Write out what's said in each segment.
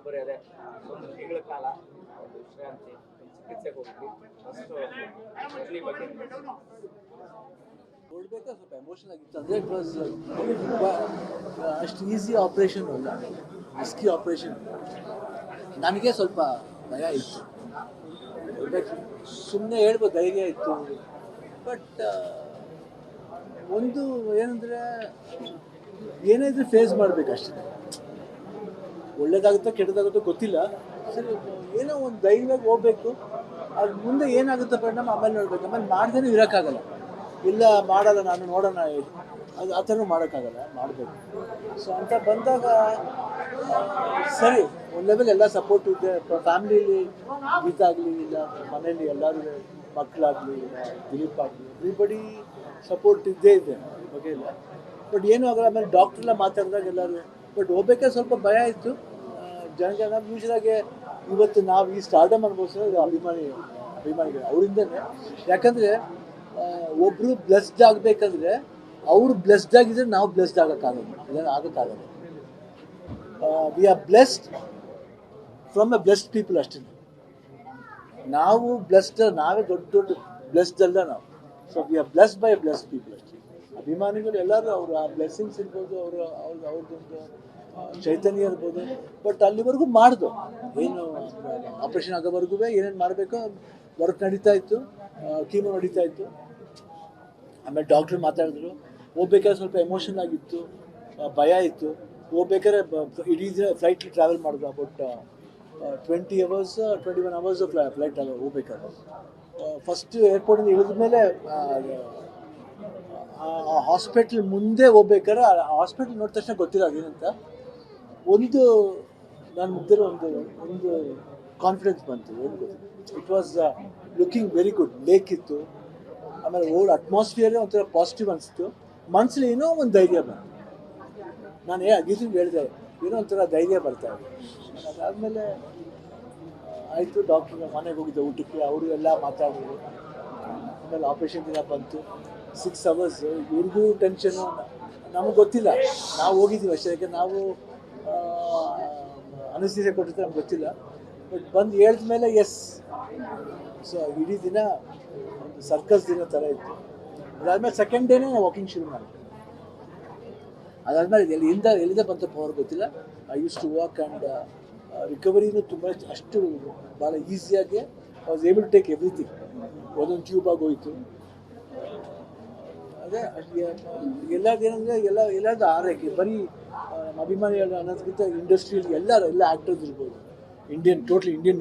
ಬರೀ ಅದೇ ಒಂದು ತಿಂಗಳ ಕಾಲ ಒಂದು ವಿಶ್ರಾಂತಿ ಚಿಕಿತ್ಸೆಗೆ ಹೋಗ್ತೀವಿ ಅಷ್ಟು ಬಗ್ಗೆ ನೋಡ್ಬೇಕಾ ಸ್ವಲ್ಪ ಎಮೋಷನಲ್ ಆಗಿತ್ತು ಅಂದರೆ ಇಟ್ ವಾಸ್ ಅಷ್ಟು ಈಸಿ ಆಪ್ರೇಷನ್ ಅಲ್ಲ, ರಿಸ್ಕಿ ಆಪ್ರೇಷನ್. ನನಗೆ ಸ್ವಲ್ಪ ಭಯ ಇತ್ತು, ಸುಮ್ಮನೆ ಹೇಳ್ಬೋದು ಧೈರ್ಯ ಇತ್ತು. ಬಟ್ ಒಂದು ಏನಂದರೆ ಏನೇ ಇದ್ರೂ ಫೇಸ್ ಮಾಡಬೇಕಷ್ಟೇ. ಒಳ್ಳೇದಾಗುತ್ತೋ ಕೆಟ್ಟದಾಗುತ್ತೋ ಗೊತ್ತಿಲ್ಲ, ಸರಿ ಏನೋ ಒಂದು ಧೈರ್ಯವಾಗಿ ಹೋಗ್ಬೇಕು. ಅದು ಮುಂದೆ ಏನಾಗುತ್ತೋ ಪರಿಣಾಮ ಆಮೇಲೆ ನೋಡ್ಬೇಕು. ಆಮೇಲೆ ಮಾಡ್ದೇ ಇರೋಕ್ಕಾಗಲ್ಲ, ಇಲ್ಲ ಮಾಡಲ್ಲ ನಾನು ನೋಡೋಣ, ಅದು ಆ ಥರ ಮಾಡೋಕ್ಕಾಗಲ್ಲ, ಮಾಡಬೇಕು. ಸೊ ಅಂತ ಬಂದಾಗ ಸರಿ ಒಂದು ಲೆವೆಲ್ ಎಲ್ಲ ಸಪೋರ್ಟ್ ಇದೆ. ಫ್ಯಾಮ್ಲಿಲಿ ಗೀತಾಗಲಿ ಇಲ್ಲ ಮನೇಲಿ ಎಲ್ಲರೂ ಮಕ್ಕಳಾಗಲಿ ದಿಲೀಪ್ ಆಗಲಿ ಎವ್ರಿಬಡಿ ಸಪೋರ್ಟ್ ಇದ್ದೇ ಇದೆ, ಬಗ್ಗೆ ಇಲ್ಲ. ಬಟ್ ಏನೂ ಆಗಲ್ಲ. ಆಮೇಲೆ ಡಾಕ್ಟ್ರೆಲ್ಲ ಮಾತಾಡಿದಾಗ ಎಲ್ಲರೂ ಬಟ್ ಹೋಗ್ಬೇಕಾದ್ರೆ ಸ್ವಲ್ಪ ಭಯ ಇತ್ತು. ಜನ ಯೂಶ್ವಲಾಗಿ ಇವತ್ತು ನಾವು ಈ ಸ್ಟಾರ್ಡಮ್ ಅನ್ಭವಿಸೋದು ಅಭಿಮಾನಿಗಳು ಅವರಿಂದನೇ. ಯಾಕಂದರೆ ಒಬ್ಬರು ಬ್ಲೆಸ್ಡ್ ಆಗಬೇಕಂದ್ರೆ ಅವರು ಬ್ಲೆಸ್ಡ್ ಆಗಿದ್ರೆ ನಾವು ಬ್ಲೆಸ್ಡ್ ಆಗೋಕ್ಕಾಗಲ್ಲ, ಇದನ್ನು ಆಗೋಕ್ಕಾಗಲ್ಲ. We are blessed from a blessed people ಅಷ್ಟೇ. ನಾವು ಬ್ಲೆಸ್ಡ್, ನಾವೇ ದೊಡ್ಡ ಬ್ಲೆಸ್ಡ್ ಅಲ್ಲ ನಾವು. So we are blessed by blessed people ಅಷ್ಟೇ. ಅಭಿಮಾನಿಗಳು ಎಲ್ಲರೂ ಅವರು ಆ ಬ್ಲೆಸ್ಸಿಂಗ್ಸ್ ಇರ್ಬೋದು, ಅವ್ರದ್ದೊಂದು ಚೈತನ್ಯ ಇರ್ಬೋದು. ಬಟ್ ಅಲ್ಲಿವರೆಗೂ ಮಾಡ್ದು, ಏನು ಆಪ್ರೇಷನ್ ಆಗೋವರೆಗೂ ಏನೇನು ಮಾಡಬೇಕೋ ವರ್ಕ್ ನಡೀತಾ ಇತ್ತು, ಕೀಮೋ ನಡೀತಾ ಇತ್ತು. ಆಮೇಲೆ ಡಾಕ್ಟ್ರು ಮಾತಾಡಿದ್ರು. ಹೋಗ್ಬೇಕಾದ್ರೆ ಸ್ವಲ್ಪ ಎಮೋಷನ್ ಆಗಿತ್ತು, ಭಯ ಇತ್ತು. ಹೋಗ್ಬೇಕಾದ್ರೆ ಇಡೀ ದಿನ ಫ್ಲೈಟ್ಲಿ ಟ್ರಾವೆಲ್ ಮಾಡಿದ್ರು. ಅಬೌಟ್ 21 hours ಫ್ಲೈಟ್ ಟ್ರಾವೆಲ್ ಹೋಗ್ಬೇಕಾದ್ರೆ. ಫಸ್ಟ್ ಏರ್ಪೋರ್ಟಿಂದ ಇಳಿದ ಮೇಲೆ ಆ ಹಾಸ್ಪಿಟ್ಲ್ ಮುಂದೆ ಹೋಗ್ಬೇಕಾದ್ರೆ ಆ ಹಾಸ್ಪಿಟ್ಲ್ ನೋಡಿದ ತಕ್ಷಣ ಗೊತ್ತಿಲ್ಲ ಅದೇನಂತ. ಒಂದು ನನ್ನ ಮುಗ್ದಿರೋ ಒಂದು ಕಾನ್ಫಿಡೆನ್ಸ್ ಬಂತು, ಏನು ಗೊತ್ತಿಲ್ಲ. It was looking very good. Lake ಇತ್ತು, ಆಮೇಲೆ ಓಲ್ಡ್ ಅಟ್ಮಾಸ್ಫಿಯರೇ ಒಂಥರ ಪಾಸಿಟಿವ್ ಅನಿಸ್ತು. ಮನಸ್ಸಲ್ಲಿ ಏನೋ ಒಂದು ಧೈರ್ಯ ಬಂತು. ನಾನು ಗೀತಂಗೆ ಹೇಳಿದೆ, ಏನೋ ಒಂಥರ ಧೈರ್ಯ ಬರ್ತಾ ಇದೆ. ಅದಾದಮೇಲೆ ಆಯಿತು, ಡಾಕ್ಟ್ರ್ ಮನೆಗೆ ಹೋಗಿದ್ದೆ ಊಟಕ್ಕೆ, ಅವರು ಎಲ್ಲ ಮಾತಾಡಿದ್ರು. ಆಮೇಲೆ ಆಪ್ರೇಷನ್ ದಿನ ಬಂತು, 6 hours. ಇವ್ರಿಗೂ ಟೆನ್ಷನು, ನಮಗೆ ಗೊತ್ತಿಲ್ಲ, ನಾವು ಹೋಗಿದ್ದೀವಿ ಅಷ್ಟೇ. ಯಾಕೆ ನಾವು ಅನಿಸ್ತೀಸೆ ಕೊಟ್ಟಿದ್ರೆ ನಮ್ಗೆ ಗೊತ್ತಿಲ್ಲ. ಬಟ್ ಬಂದು ಹೇಳಿದ ಮೇಲೆ ಎಸ್. ಸೊ ಇಡೀ ದಿನ ಒಂದು ಸರ್ಕಸ್ ದಿನ ಥರ ಇತ್ತು. ಅದಾದಮೇಲೆ ಸೆಕೆಂಡ್ ಡೇನೇ ನಾವು ವಾಕಿಂಗ್ ಶುರು ಮಾಡಿದ್ವಿ. ಅದಾದಮೇಲೆ ಎಲ್ಲಿಂದ ಬಂತ ಪವರ್ ಗೊತ್ತಿಲ್ಲ. I use to walk and ರಿಕವರಿನೂ ತುಂಬ ಅಷ್ಟು ಭಾಳ ಈಸಿಯಾಗಿ I was able to take everything. ಒಂದೊಂದು ಟ್ಯೂಬ್ ಆಗೋಯಿತು. ಅದೇ ಎಲ್ಲದೇನೆಂದರೆ ಎಲ್ಲರದ್ದು ಆರೈಕೆ. ಬರೀ ಅಭಿಮಾನಿ ಅನ್ನೋದಕ್ಕಿಂತ ಇಂಡಸ್ಟ್ರಿಯಲ್ಲಿ ಎಲ್ಲ ಆ್ಯಕ್ಟರ್ಸ್ ಇರ್ಬೋದು, ಟೋಟ್ಲಿ ಇಂಡಿಯನ್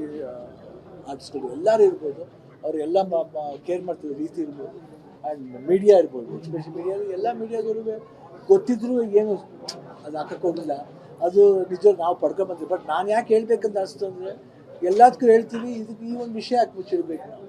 ಆರ್ಟಿಸ್ಟ್ಗಳು ಎಲ್ಲರೂ ಇರ್ಬೋದು. ಅವರೆಲ್ಲ ಕೇರ್ ಮಾಡ್ತಿದ್ದ ರೀತಿ ಇರ್ಬೋದು. ಆ್ಯಂಡ್ ಮೀಡಿಯಾ ಇರ್ಬೋದು, ಎಸ್ಪೆಷಲಿ ಮೀಡಿಯಾದಲ್ಲಿ ಎಲ್ಲ ಮೀಡಿಯಾದವರು ಗೊತ್ತಿದ್ರು ಏನು ಅದು ಹಾಕಕ್ಕೆ ಹೋಗಲಿಲ್ಲ. ಅದು ನಿಜ ನಾವು ಪಡ್ಕೊಂಬಂತೀವಿ. ಬಟ್ ನಾನು ಯಾಕೆ ಹೇಳ್ಬೇಕಂತ ಅನಿಸ್ತು ಅಂದರೆ ಎಲ್ಲದಕ್ಕೂ ಹೇಳ್ತೀವಿ, ಇದಕ್ಕೆ ಈ ಒಂದು ವಿಷಯ ಯಾಕೆ ಮುಚ್ಚಿಡ್ಬೇಕು ನಾವು.